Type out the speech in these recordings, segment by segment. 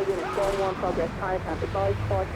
all units, going 1 progress, time camp, advise 40.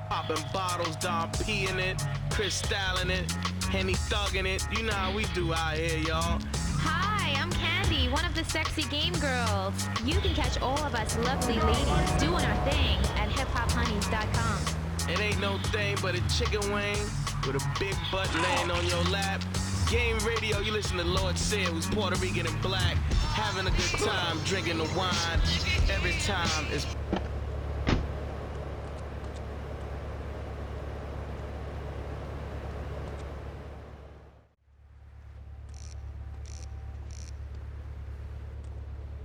Popping bottles, Dom P in it, crystalling it, Henny thugging it. You know how we do out here, y'all. Hi, I'm Candy, one of the sexy game girls. You can catch all of us lovely ladies doing our thing at hiphophoneys.com. It ain't no thing but a chicken wing with a big butt laying on your lap. Game radio, you listen to Lord Sid, who's Puerto Rican and black, having a good time, drinking the wine. Every time is...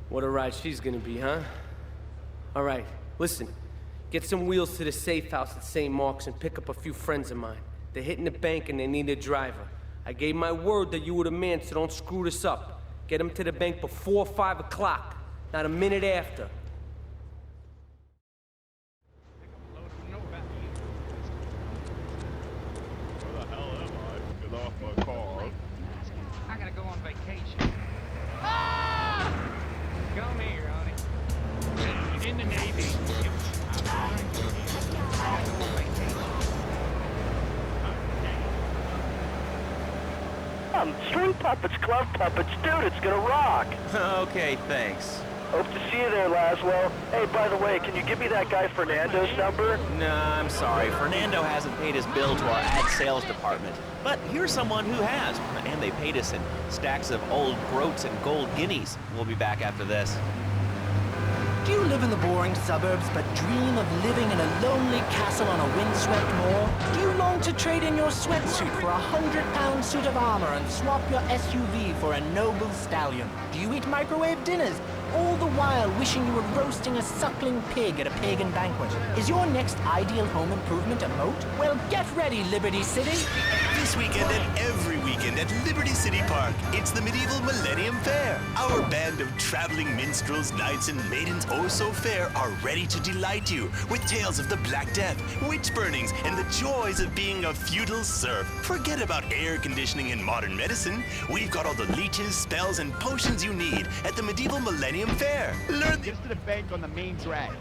What a ride she's gonna be, huh? All right, listen. Get some wheels to the safe house at St. Mark's and pick up a few friends of mine. They're hitting the bank and they need a driver. I gave my word that you were the man, so don't screw this up. Get them to the bank before 5 o'clock, not a minute after. Where the hell am I? Get off my car. I gotta go on vacation. Ah! Come here, honey. In the Navy. String puppets, glove puppets, dude, it's gonna rock. Okay, thanks. Hope to see you there, Laswell. Hey, by the way, can you give me that guy Fernando's number? Nah, I'm sorry. Fernando hasn't paid his bill to our ad sales department. But here's someone who has, and they paid us in stacks of old groats and gold guineas. We'll be back after this. Do you live in the boring suburbs but dream of living in a lonely castle on a windswept moor? Do you long to trade in your sweatsuit for a 100-pound suit of armor and swap your SUV for a noble stallion? Do you eat microwave dinners, all the while wishing you were roasting a suckling pig at a pagan banquet? Is your next ideal home improvement a moat? Well, get ready, Liberty City. This weekend and every weekend at Liberty City Park, it's the Medieval Millennium Fair. Our band of traveling minstrels, knights, and maidens oh so fair are ready to delight you with tales of the Black Death, witch burnings, and the joys of being a feudal serf. Forget about air conditioning and modern medicine. We've got all the leeches, spells, and potions you need at the Medieval Millennium Fair. Learn Get to the bank on the main drag.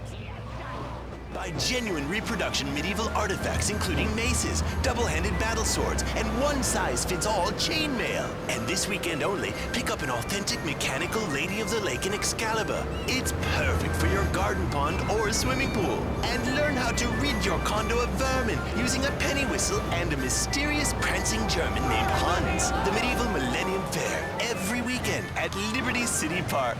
Buy genuine reproduction medieval artifacts including maces, double-handed battle swords, and one-size-fits-all chainmail. And this weekend only, pick up an authentic mechanical Lady of the Lake in Excalibur. It's perfect for your garden pond or swimming pool. And learn how to rid your condo of vermin using a penny whistle and a mysterious prancing German named Hans. The Medieval Millennium Fair, every weekend at Liberty City Park.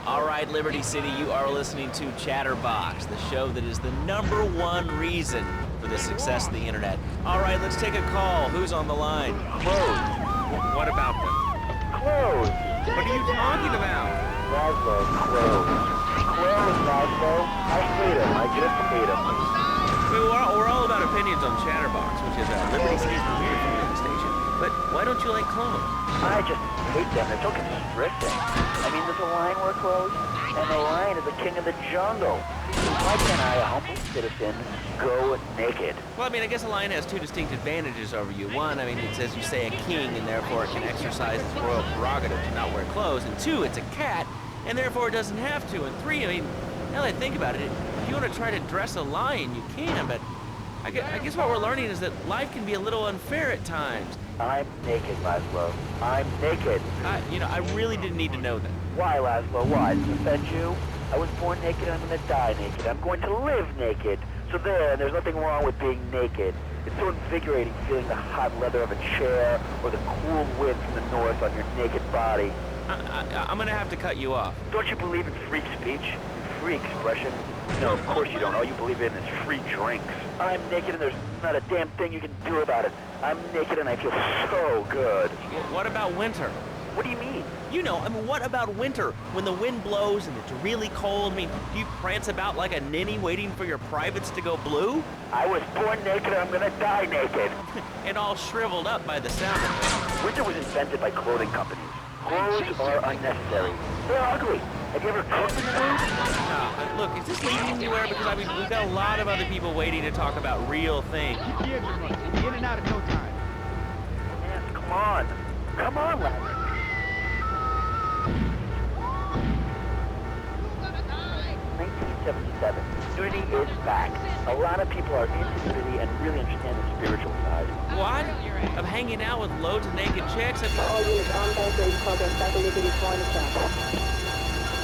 All right, Liberty City, you are listening to Chatterbox, the show that is the #1 reason for the success of the internet. All right, let's take a call. Who's on the line? Clothes. What about them? Clothes. What are you talking about? Laszlo, clothes. Clothes, Laszlo. I hate them. I just hate them. We're all about opinions on Chatterbox, which is Liberty City's premier community station. But why don't you like clones? I just hate them. They're so constricting. I mean, there's a lion wear clothes, and the lion is the king of the jungle. Why can't I, a humble citizen, go naked? Well, I mean, I guess a lion has two distinct advantages over you. One, I mean, it's as you say, a king, and therefore it can exercise its royal prerogative to not wear clothes. And two, it's a cat, and therefore it doesn't have to. And three, I mean, now that I think about it, if you want to try to dress a lion, you can, but I guess what we're learning is that life can be a little unfair at times. I'm naked, Laszlo. I'm naked. I really didn't need to know that. Why, Laszlo? Why? Does it offend you? I was born naked and I'm going to die naked. I'm going to live naked. So there's nothing wrong with being naked. It's so invigorating feeling the hot leather of a chair or the cool wind from the north on your naked body. I'm going to have to cut you off. Don't you believe in free speech? Free expression? No, of course you don't. All you believe in is free drinks. I'm naked and there's not a damn thing you can do about it. I'm naked and I feel so good. What about winter? What do you mean? You know, I mean, what about winter? When the wind blows and it's really cold, I mean, do you prance about like a ninny waiting for your privates to go blue? I was born naked and I'm gonna die naked. And all shriveled up by the sound of it. Winter was invented by clothing companies. Clothes are unnecessary. They're ugly. Have you ever cooked in the Look, is this leading anywhere? Because, I mean, we've got a lot of other people waiting to talk about real things. Keep the engine running. We'll be in and out in no time. Yes, come on. Come on, lad. 1977. Unity is back. A lot of people are into Unity and really understand the spiritual side. What? Of hanging out with loads of naked chicks? All units on board base program back to Liberty flying attack.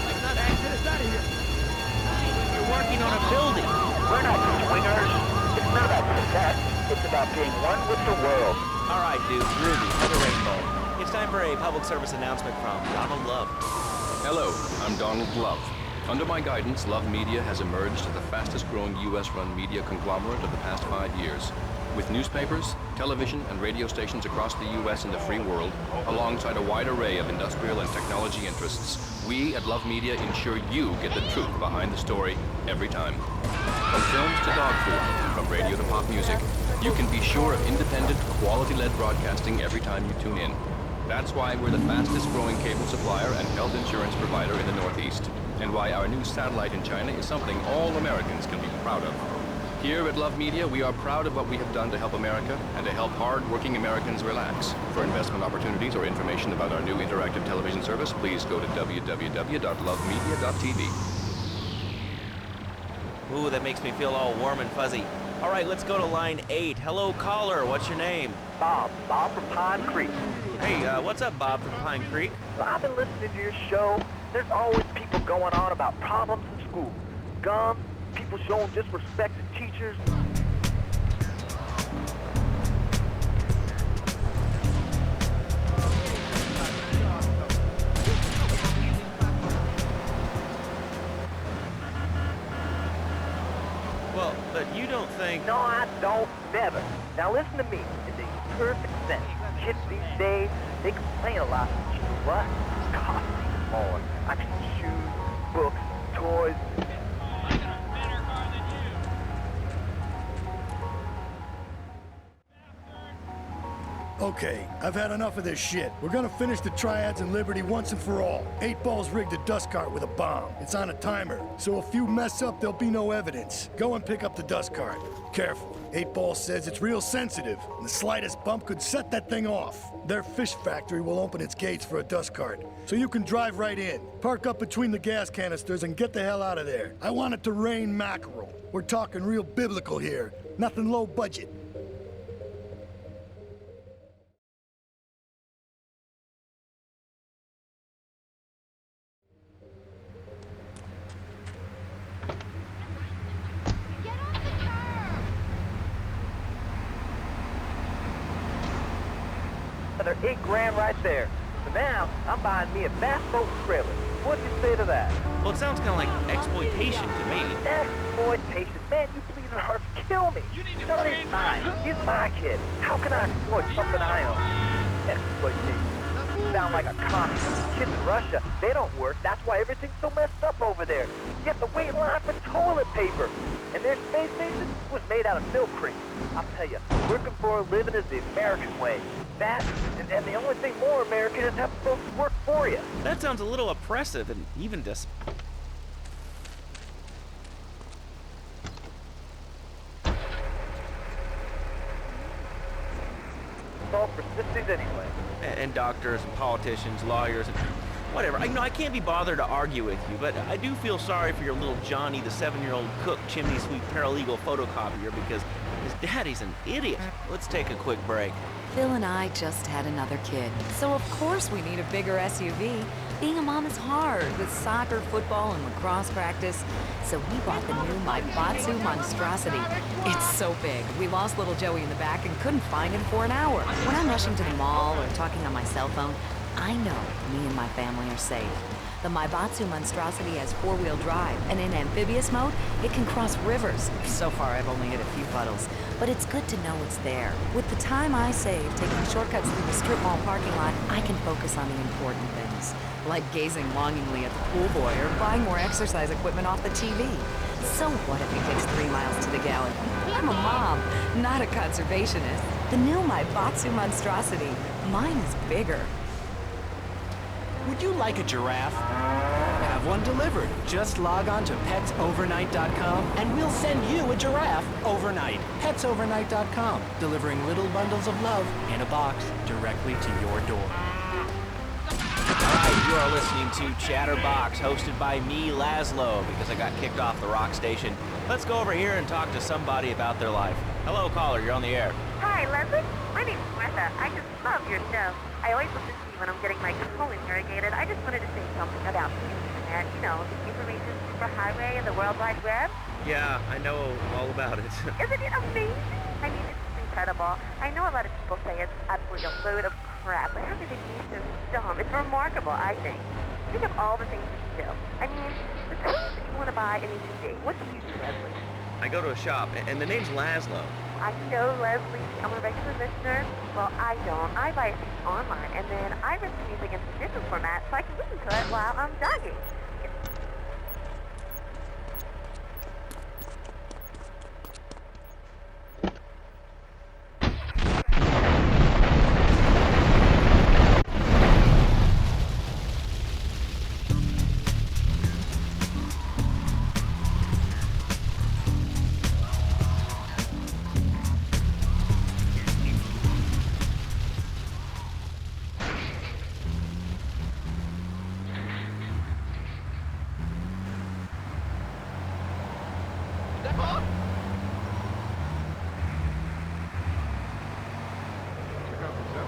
Like, not get us out of here. You're working on a building. We're not swingers. It's not about sex. It's about being one with the world. All right, dude. Ruby, for the rainbow. It's time for a public service announcement from Donald Love. Hello, I'm Donald Love. Under my guidance, Love Media has emerged as the fastest-growing U.S.-run media conglomerate of the past 5 years. With newspapers, television, and radio stations across the U.S. and the free world, alongside a wide array of industrial and technology interests, we at Love Media ensure you get the truth behind the story every time. From films to dog food, from radio to pop music, you can be sure of independent, quality-led broadcasting every time you tune in. That's why we're the fastest-growing cable supplier and health insurance provider in the Northeast, and why our new satellite in China is something all Americans can be proud of. Here at Love Media, we are proud of what we have done to help America and to help hard-working Americans relax. For investment opportunities or information about our new interactive television service, please go to www.lovemedia.tv. Ooh, that makes me feel all warm and fuzzy. All right, let's go to line 8. Hello, caller. What's your name? Bob from Pine Creek. Hey, what's up, Bob from Pine Creek? Well, I've been listening to your show. There's always people going on about problems in school. Guns, people showing disrespect to teachers. Never. Now listen to me. It makes perfect sense. Kids these days, they complain a lot. But you know what? It costs even more. I mean, shoes, books, toys. Okay, I've had enough of this shit. We're gonna finish the triads in Liberty once and for all. 8 Ball's rigged a dust cart with a bomb. It's on a timer, so if you mess up, there'll be no evidence. Go and pick up the dust cart. Careful. 8 Ball says it's real sensitive, and the slightest bump could set that thing off. Their fish factory will open its gates for a dust cart, so you can drive right in. Park up between the gas canisters and get the hell out of there. I want it to rain mackerel. We're talking real biblical here. Nothing low budget. Another $8 right there. So now, I'm buying me a bass boat trailer. What'd you say to that? Well, it sounds kind of like exploitation to me. Exploitation? Man, you please and heart kill me. No, he's mine. He's my kid. How can I exploit something I own? Exploitation. You sound like a communist. Kids in Russia, they don't work. That's why everything's so messed up over there. You have to wait in line for toilet paper. And their space station was made out of milk cream. I'll tell you, working for a living is the American way. That, and the only thing more American is have folks work for you. That sounds a little oppressive and even just... It's all for sissies anyway. And doctors and politicians, lawyers, and whatever. I can't be bothered to argue with you, but I do feel sorry for your little Johnny, the 7-year-old cook chimney sweep paralegal photocopier, because his daddy's an idiot. Let's take a quick break. Phil and I just had another kid, so of course we need a bigger SUV. Being a mom is hard with soccer, football, and lacrosse practice. So we bought the new Maibatsu Monstrosity. It's so big, we lost little Joey in the back and couldn't find him for an hour. When I'm rushing to the mall or talking on my cell phone, I know me and my family are safe. The Maibatsu Monstrosity has 4-wheel drive, and in amphibious mode, it can cross rivers. So far, I've only hit a few puddles, but it's good to know it's there. With the time I save taking shortcuts through the strip mall parking lot, I can focus on the important things, like gazing longingly at the pool boy or buying more exercise equipment off the TV. So what if it takes 3 miles to the gallon? I'm a mom, not a conservationist. The new Maibatsu Monstrosity, mine is bigger. Would you like a giraffe? Have one delivered. Just log on to petsovernight.com and we'll send you a giraffe overnight. Petsovernight.com, delivering little bundles of love in a box directly to your door. Alright, you are listening to Chatterbox, hosted by me, Laszlo, because I got kicked off the rock station. Let's go over here and talk to somebody about their life. Hello, caller, you're on the air. Hi, Leslie. My name's Martha. I just love your show. I always listen to you when I'm getting my colon irrigated. I just wanted to say something about the internet. You know, the information superhighway and the World Wide Web. Yeah, I know all about it. Isn't it amazing? I mean, it's just incredible. I know a lot of people say it's absolutely a load of crap, but how could it be so dumb? It's remarkable, I think. Think of all the things you do. I mean, the things that you want to buy in each day. What do you do, Leslie? I go to a shop, and the name's Laszlo. I know, Leslie. I'm a regular listener. Well, I don't. I buy things online, and then I rip the music into different formats so I can listen to it while I'm jogging.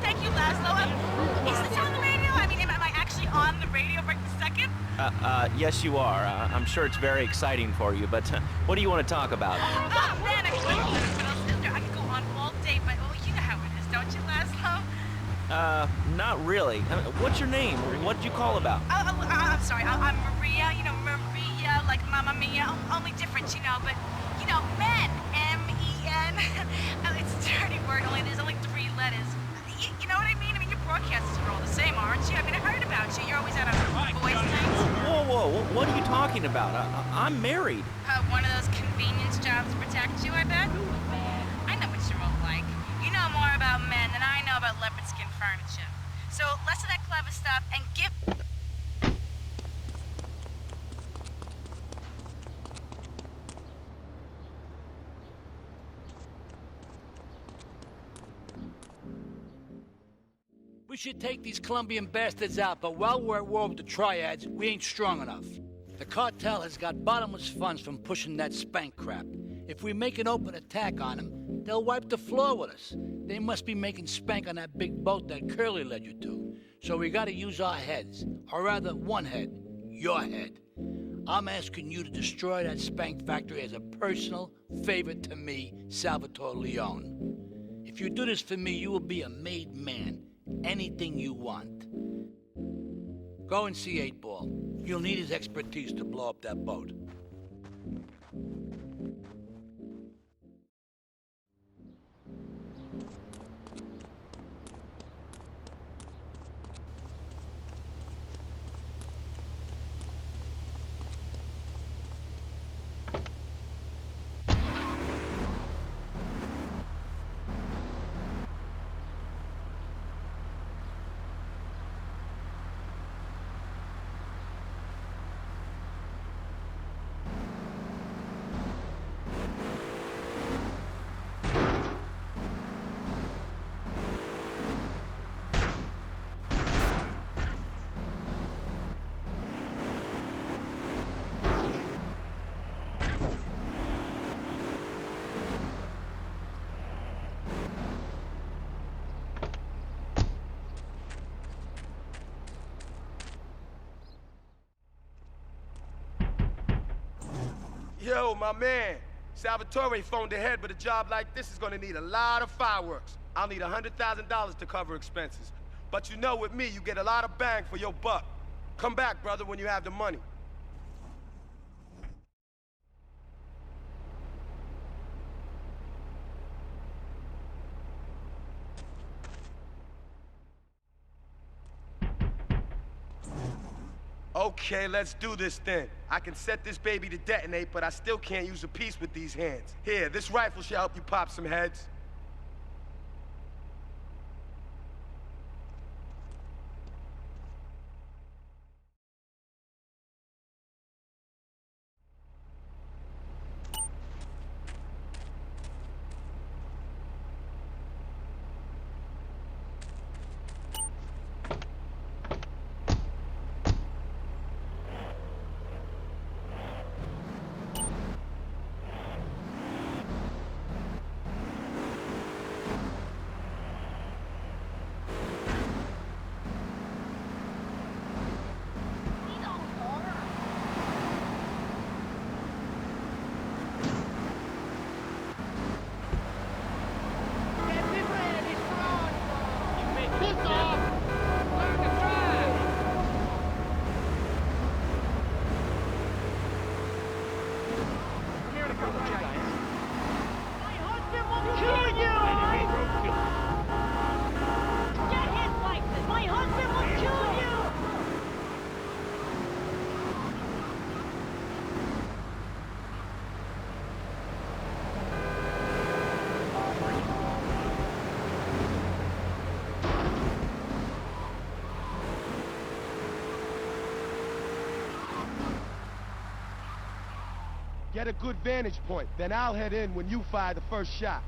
Thank you, Laszlo. Is this on the radio? I mean, am I actually on the radio right this second? Yes, you are. I'm sure it's very exciting for you, but what do you want to talk about? Oh, man, I could go on all day, but you know how it is, don't you, Laszlo? Not really. What's your name? What did you call about? I'm sorry. I'm Maria, you know, Maria, like Mamma Mia, only different, you know, but, you know, men, M-E-N. It's broadcasters are all the same, aren't you? I mean, I heard about you. You're always out on boys' nights. Whoa, what are you talking about? I'm married. One of those convenience jobs to protect you, I bet? I know what you're all like. You know more about men than I know about leopard skin furniture. So less of that clever stuff and give... We should take these Colombian bastards out, but while we're at war with the triads, we ain't strong enough. The cartel has got bottomless funds from pushing that spank crap. If we make an open attack on them, they'll wipe the floor with us. They must be making spank on that big boat that Curly led you to. So we gotta use our heads, or rather one head, your head. I'm asking you to destroy that spank factory as a personal favor to me, Salvatore Leone. If you do this for me, you will be a made man. Anything you want. Go and see 8-Ball. You'll need his expertise to blow up that boat. Yo, my man. Salvatore phoned ahead, but a job like this is gonna need a lot of fireworks. I'll need $100,000 to cover expenses. But you know with me, you get a lot of bang for your buck. Come back, brother, when you have the money. Okay, let's do this then. I can set this baby to detonate, but I still can't use a piece with these hands. Here, this rifle should help you pop some heads. Get a good vantage point, then I'll head in when you fire the first shot.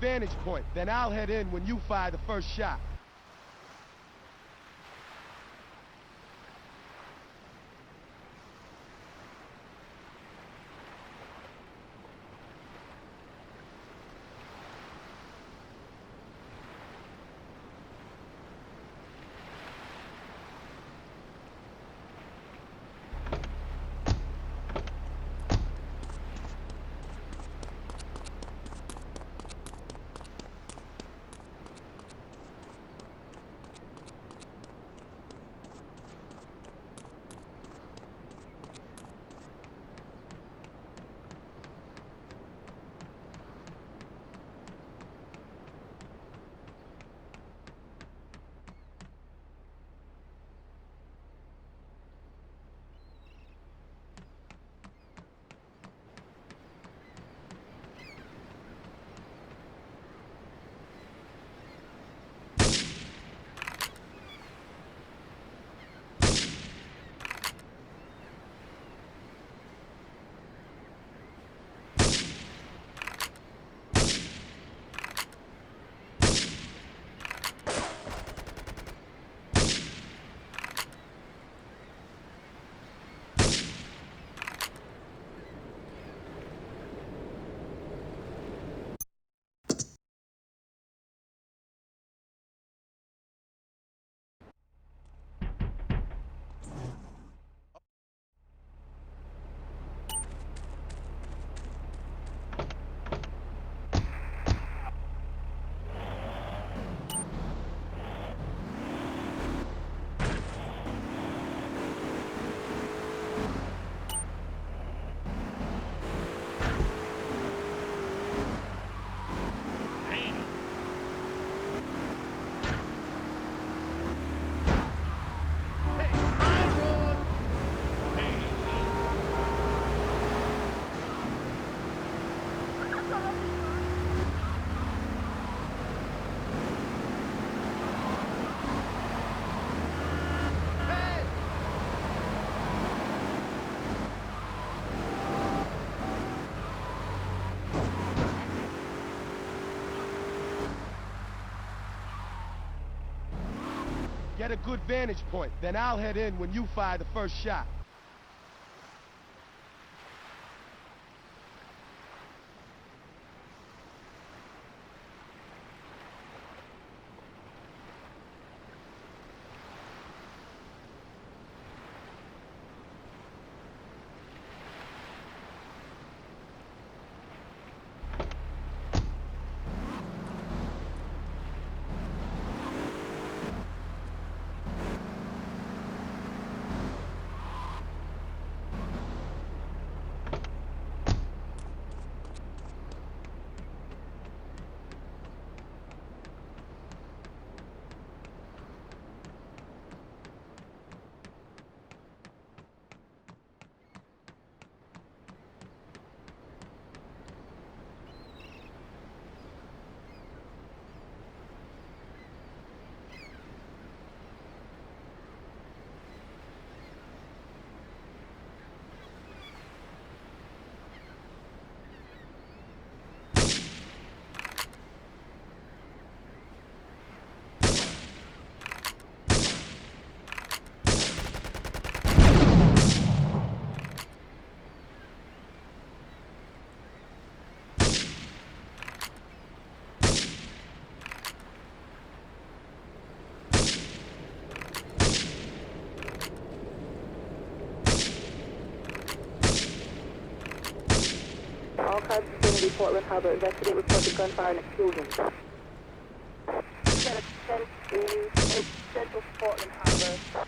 vantage point, then I'll head in when you fire the first shot. Get a good vantage point, then I'll head in when you fire the first shot. All cars vicinity Portland Harbor. Investigate reported gunfire and explosions. Central Portland Harbor.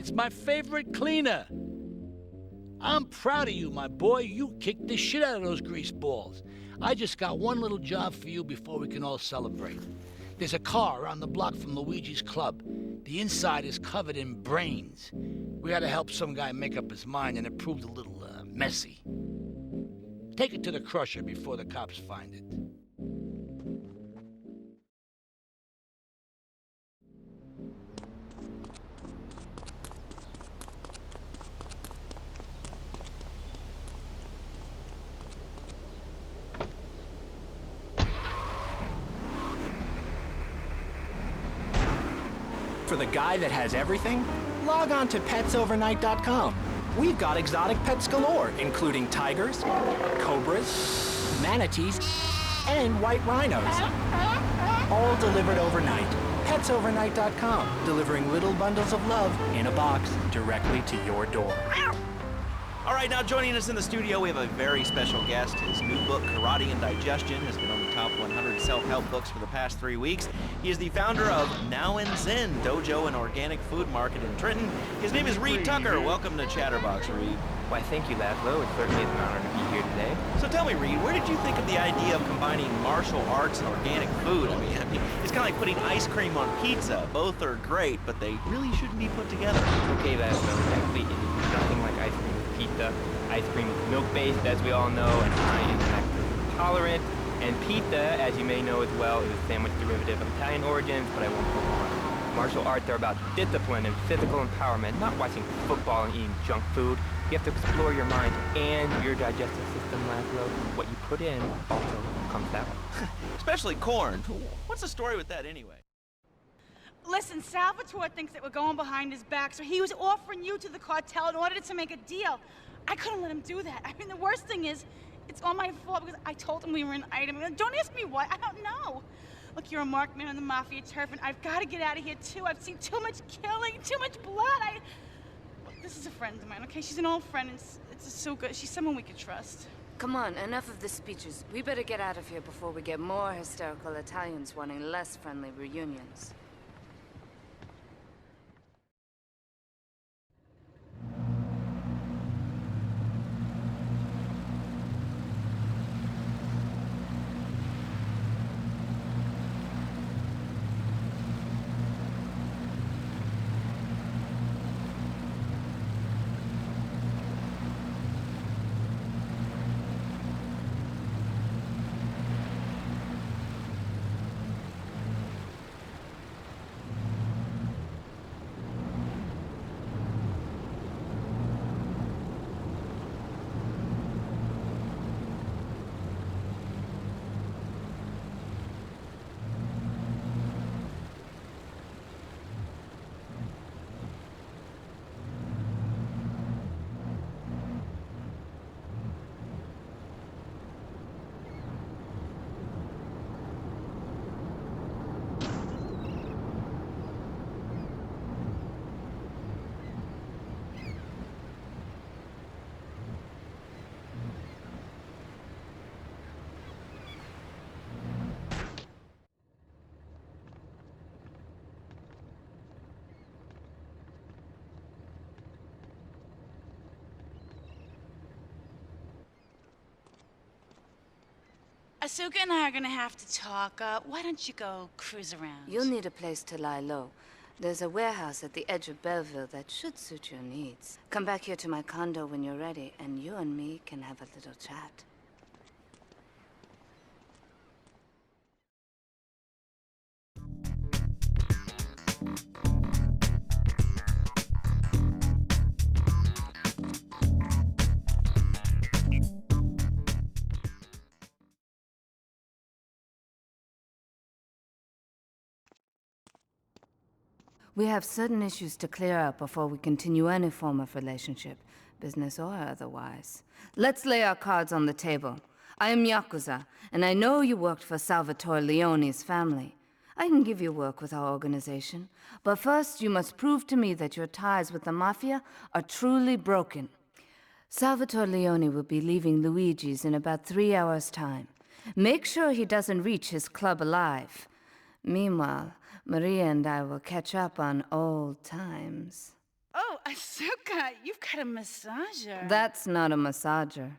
It's my favorite cleaner. I'm proud of you, my boy. You kicked the shit out of those grease balls. I just got one little job for you before we can all celebrate. There's a car around the block from Luigi's club. The inside is covered in brains. We had to help some guy make up his mind, and it proved a little messy. Take it to the crusher before the cops find it. For the guy that has everything, log on to petsovernight.com. We've got exotic pets galore, including tigers, cobras, manatees, and white rhinos. All delivered overnight. Petsovernight.com, delivering little bundles of love in a box directly to your door. All right, now joining us in the studio, we have a very special guest. His new book, Karate and Digestion, has been on the top 100 self-help books for the past 3 weeks. He is the founder of Now and Zen Dojo and Organic Food Market in Trenton. His name is Reed Tucker. Welcome to Chatterbox, Reed. Why, thank you, Laszlo. It certainly is an honor to be here today. So tell me, Reed, where did you think of the idea of combining martial arts and organic food? I mean, it's kind of like putting ice cream on pizza. Both are great, but they really shouldn't be put together. Okay, Laszlo. Actually, it is nothing like ice cream with pizza. Ice cream is milk-based, as we all know, and I am lactose intolerant. And pizza, as you may know as well, is a sandwich derivative of Italian origins, but I won't go on. Martial arts are about discipline and physical empowerment, not watching football and eating junk food. You have to explore your mind and your digestive system, Laszlo. What you put in also comes out. Especially corn. What's the story with that anyway? Listen, Salvatore thinks that we're going behind his back, so he was offering you to the cartel in order to make a deal. I couldn't let him do that. I mean, the worst thing is, it's all my fault because I told him we were an item. Don't ask me why. I don't know. Look, you're a marked man on the mafia turf, and I've got to get out of here, too. I've seen too much killing, too much blood. This is a friend of mine, okay? She's an old friend, and it's so good. She's someone we could trust. Come on, enough of the speeches. We better get out of here before we get more hysterical Italians wanting less friendly reunions. Asuka and I are gonna have to talk. Why don't you go cruise around? You'll need a place to lie low. There's a warehouse at the edge of Belleville that should suit your needs. Come back here to my condo when you're ready, and you and me can have a little chat. We have certain issues to clear up before we continue any form of relationship, business or otherwise. Let's lay our cards on the table. I am Yakuza, and I know you worked for Salvatore Leone's family. I can give you work with our organization, but first you must prove to me that your ties with the Mafia are truly broken. Salvatore Leone will be leaving Luigi's in about 3 hours' time. Make sure he doesn't reach his club alive. Meanwhile, Maria and I will catch up on old times. Oh, Asuka, you've got a massager. That's not a massager.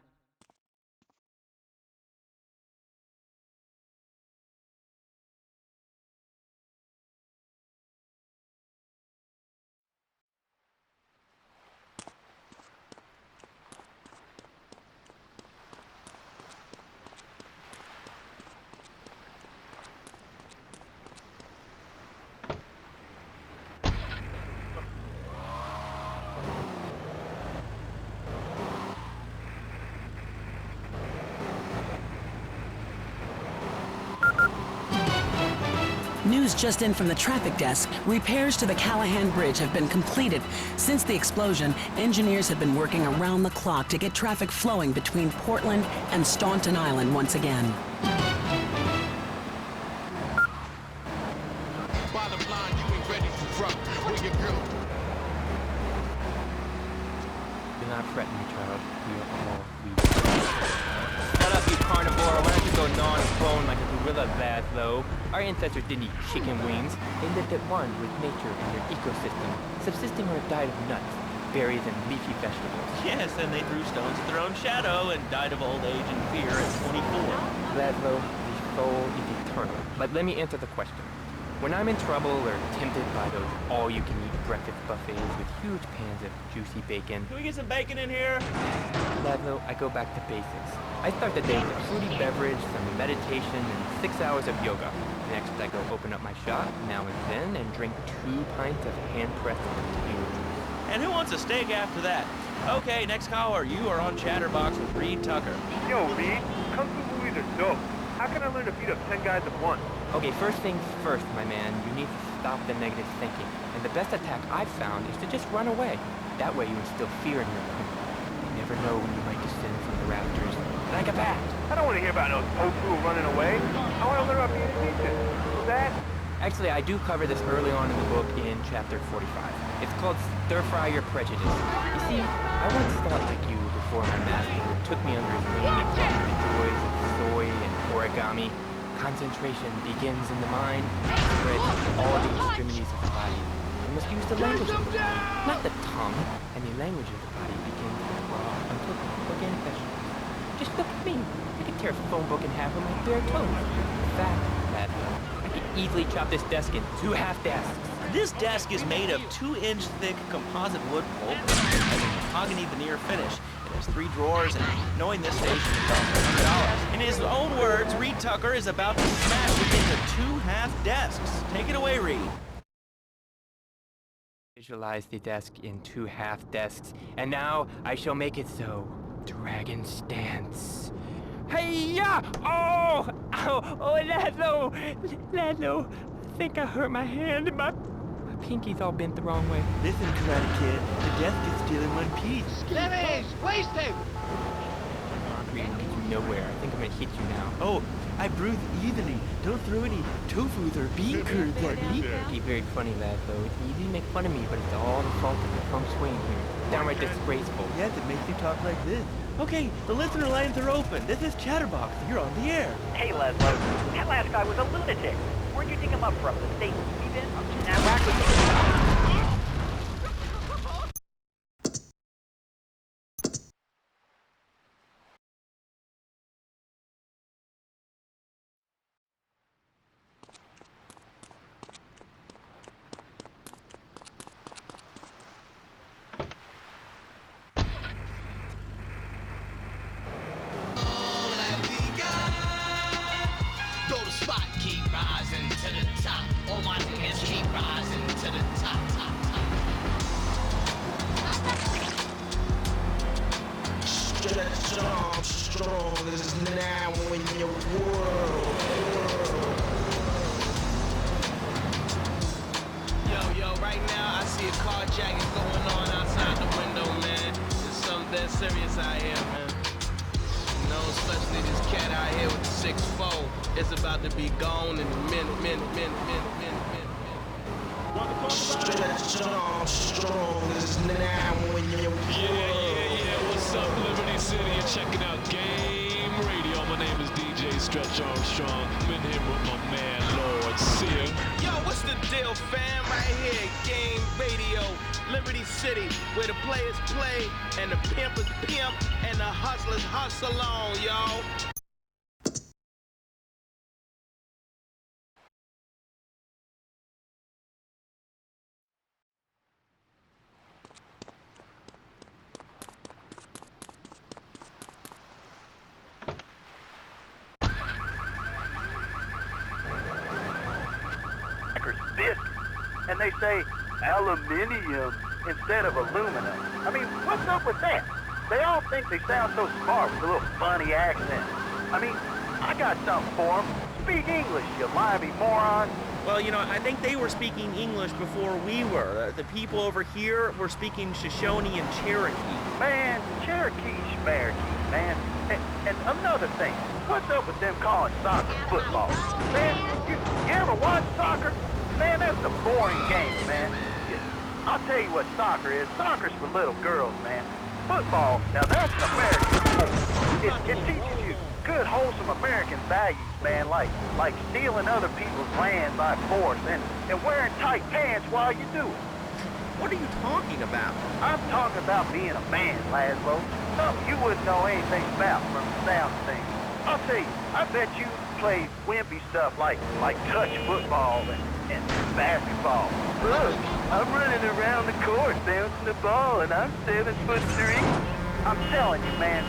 News just in from the traffic desk. Repairs to the Callahan Bridge have been completed. Since the explosion, engineers have been working around the clock to get traffic flowing between Portland and Staunton Island once again. Bottom line, you ain't ready for rock. Where you go? Do not threaten me, child. We are all weak. Shut up, you carnivore. Why don't you go gnaw on a bone like a gorilla, Laszlo? Our ancestors didn't eat chicken wings. They lived at one with nature and their ecosystem, subsisting on a diet of nuts, berries, and leafy vegetables. Yes, and they threw stones at their own shadow and died of old age and fear at 24. Laszlo, the soul is eternal. But let me answer the question. When I'm in trouble or tempted by those all-you-can-eat breakfast buffets with huge pans of juicy bacon... Can we get some bacon in here? Laszlo, I go back to basics. I start the day with a fruity beverage, some meditation, and 6 hours of yoga. Next, I go open up my shop, now and then, and drink 2 pints of hand-pressed potato juice. And who wants a steak after that? Okay, next caller, you are on Chatterbox with Reed Tucker. Yo, Reed, Kung Fu movies are dope. How can I learn to beat up 10 guys at once? Okay, first things first, my man. You need to stop the negative thinking. And the best attack I've found is to just run away. That way you instill fear in your opponent. You never know when you might descend from the rafters like a bat. I don't want to hear about no tofu running away. I want to learn about being decent. That? Actually, I do cover this early on in the book in chapter 45. It's called Stir Fry Your Prejudice. You see, I once thought like you before my master took me under his wing and taught me the joys of soy and origami. Concentration begins in the mind, spreads to all the extremities of the body. You must use the language of the body, not the tongue. And the language of the body begins with raw, uncooked organic vegetables. Just look at me. I could tear a phone book in half with my bare toes. In fact, I could easily chop this desk in 2 half desks. This desk is made of 2-inch thick composite wood pulp and has a mahogany veneer finish. It has 3 drawers, and knowing this station is about $100. In his own words, Reed Tucker is about to smash it into 2 half desks. Take it away, Reed. Visualize the desk in 2 half desks, and now I shall make it so. Dragon stance. Hey-ya! Oh! Ow! Oh, Laszlo! Laszlo! I think I hurt my hand and my pinky's all bent the wrong way. Listen, Karate Kid, the desk is still in one piece. Finish! Wasted! Concrete will get you nowhere. I think I'm gonna hit you now. Oh, I breathe evenly. Don't throw any tofus or bean curds at me. Be very funny, Laszlo. It's easy to make fun of me, but it's all the fault of the feng shui here. Downright disgraceful. Yes, it makes you talk like this. Okay, the listener lines are open. This is Chatterbox. You're on the air. Hey, Laszlo. That last guy was a lunatic. Where'd you dig him up from? The state he's in? Now back with the... Strong is now in your world. Yo, right now I see a carjacking going on outside the window, man. There's something that serious out here, man. You know, especially this cat out here with the 6'4". It's about to be gone in a minute. Strong is now in your world. Yeah. What's up, Liberty City? You're checking out Game Radio. I'm my name is DJ Stretch Armstrong. I'm in here with my man, Lord Sear. Yo, what's the deal, fam? Right here, Game Radio, Liberty City, where the players play and the pimpers pimp and the hustlers hustle on, y'all. This, and they say aluminium instead of aluminum. I mean, what's up with that? They all think they sound so smart with a little funny accent. I mean, I got something for them. Speak English, you limey moron. Well, you know, I think they were speaking English before we were. The people over here were speaking Shoshone and Cherokee. Man, Cherokee, man. And another thing, what's up with them calling soccer football? Man, you ever watch soccer? Man, that's a boring game, man. I'll tell you what soccer is. Soccer's for little girls, man. Football, now that's an American sport. It teaches you good, wholesome American values, man, like stealing other people's land by force and wearing tight pants while you do it. What are you talking about? I'm talking about being a man, Laszlo. Something you wouldn't know anything about from the sound of things. I'll tell you, I bet you play wimpy stuff like touch football and basketball. Look, I'm running around the court bouncing the ball and I'm 7'3". I'm telling you, man,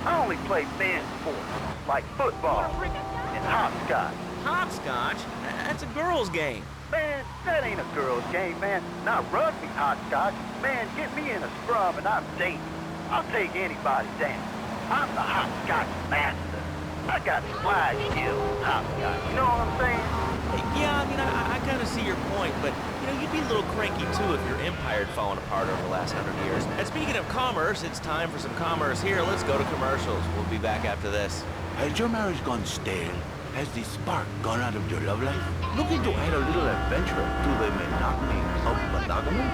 I only play men's sports like football and hopscotch. Hopscotch? That's a girl's game. Man, that ain't a girl's game, man. Not rugby hopscotch. Man, get me in a scrum and I'm dating. I'll take anybody down. I'm the hopscotch master. I got fly skills in hopscotch. You know what I'm saying? Yeah, I mean, I kind of see your point, but, you know, you'd be a little cranky, too, if your empire had fallen apart over the last 100 years. And speaking of commerce, it's time for some commerce here. Let's go to commercials. We'll be back after this. Has your marriage gone stale? Has the spark gone out of your love life? Looking to add a little adventure to the monotony of monogamy?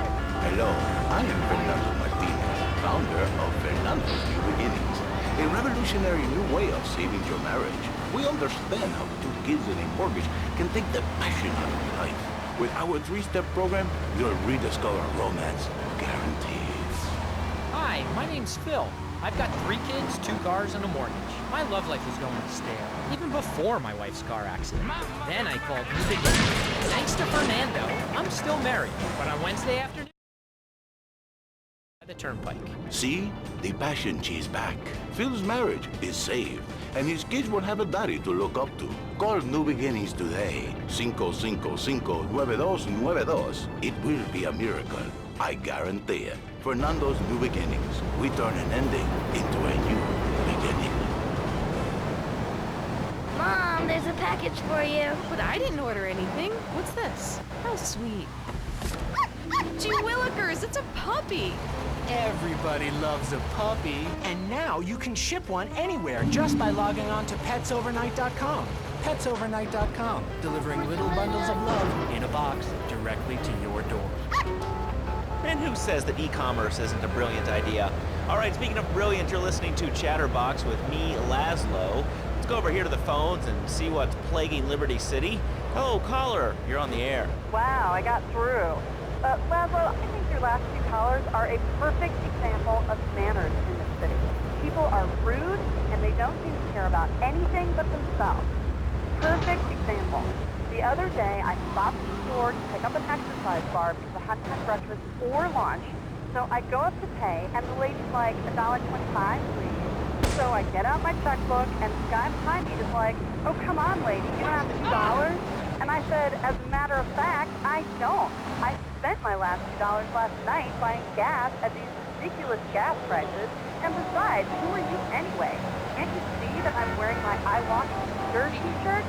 Hello, I am Fernando Martinez, founder of Fernando's New Beginnings, a revolutionary new way of saving your marriage. We understand how 2 kids and a mortgage can take the passion out of your life. With our 3-step program, you'll rediscover romance guaranteed. Hi, my name's Phil. I've got 3 kids, 2 cars, and a mortgage. My love life was going stale, even before my wife's car accident. Then I called New Beginnings. Thanks to Fernando, I'm still married, but on Wednesday afternoon, the turnpike. See? The passion is back. Phil's marriage is saved, and his kids will have a daddy to look up to. Call New Beginnings today. 555-9292. It will be a miracle. I guarantee it. Fernando's New Beginnings. We turn an ending into a new beginning. Mom, there's a package for you. But I didn't order anything. What's this? How sweet. Gee willikers, it's a puppy. Everybody loves a puppy. And now you can ship one anywhere just by logging on to petsovernight.com. Petsovernight.com, delivering little bundles of love in a box directly to your door. And who says that e-commerce isn't a brilliant idea? All right, speaking of brilliant, you're listening to Chatterbox with me, Laszlo. Let's go over here to the phones and see what's plaguing Liberty City. Hello, caller. You're on the air. Wow, I got through. Laszlo, I think your last 2 callers are a perfect example of manners in this city. People are rude, and they don't seem to care about anything but themselves. Perfect example. The other day, I stopped at the store to pick up an exercise bar because I hadn't had breakfast or lunch. So I go up to pay, and the lady's like, $1.25, please. So I get out my checkbook, and the guy behind me is like, oh, come on, lady, you don't have $2? And I said, as a matter of fact, I don't. I spent my last $2 last night buying gas at these ridiculous gas prices. And besides, who are you anyway? Can't you see that I'm wearing my I Walk Stir t-shirt?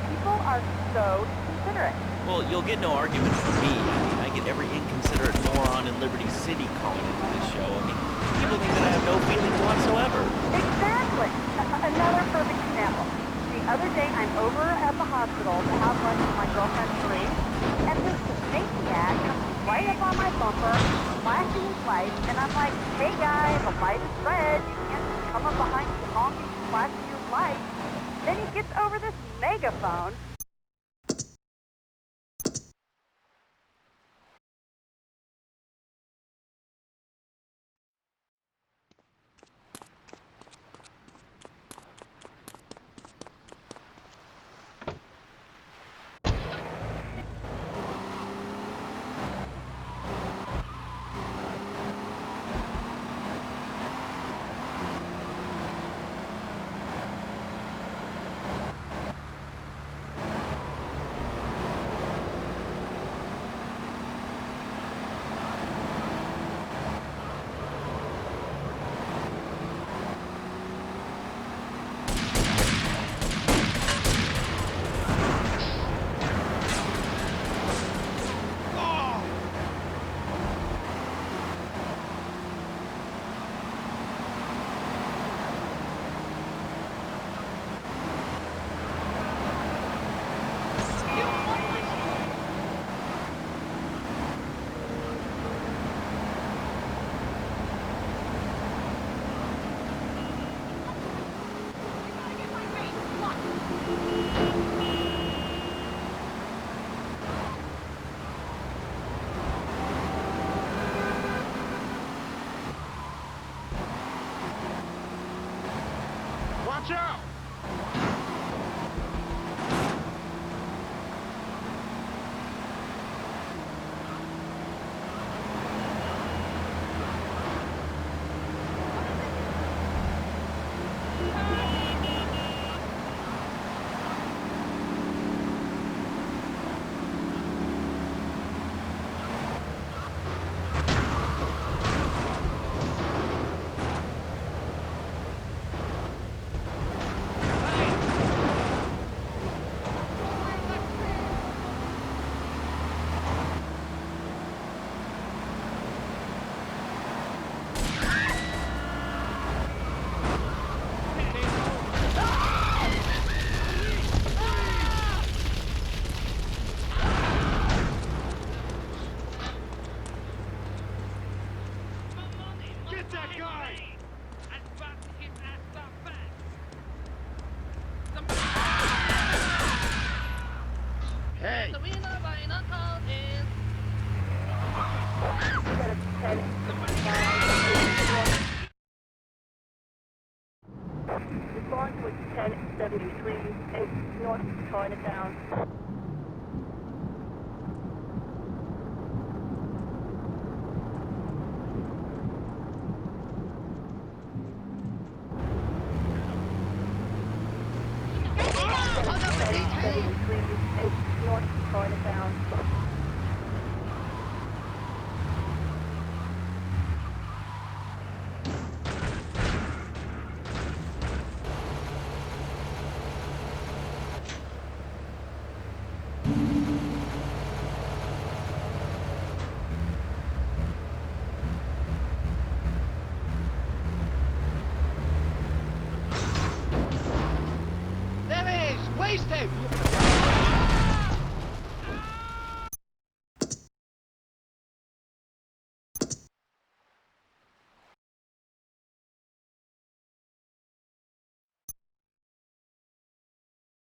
People are so considerate. Well, you'll get no argument from me. I get every inconsiderate moron in Liberty City calling into this show. I mean, people think that I have no feelings whatsoever. Exactly. Another perfect example. The other day, I'm over at the hospital to have lunch with my girlfriend, Therese, and this maniac comes right up on my bumper, flashing his lights, and I'm like, hey guys, the light is red. You can't just come up behind me honking, flashing your lights. Then he gets over this megaphone. Watch out! Get that guy! Hey! The winner by knockout is... Response was 1073, 8 North Chinatown. North Chinatown. There he is! Waste him!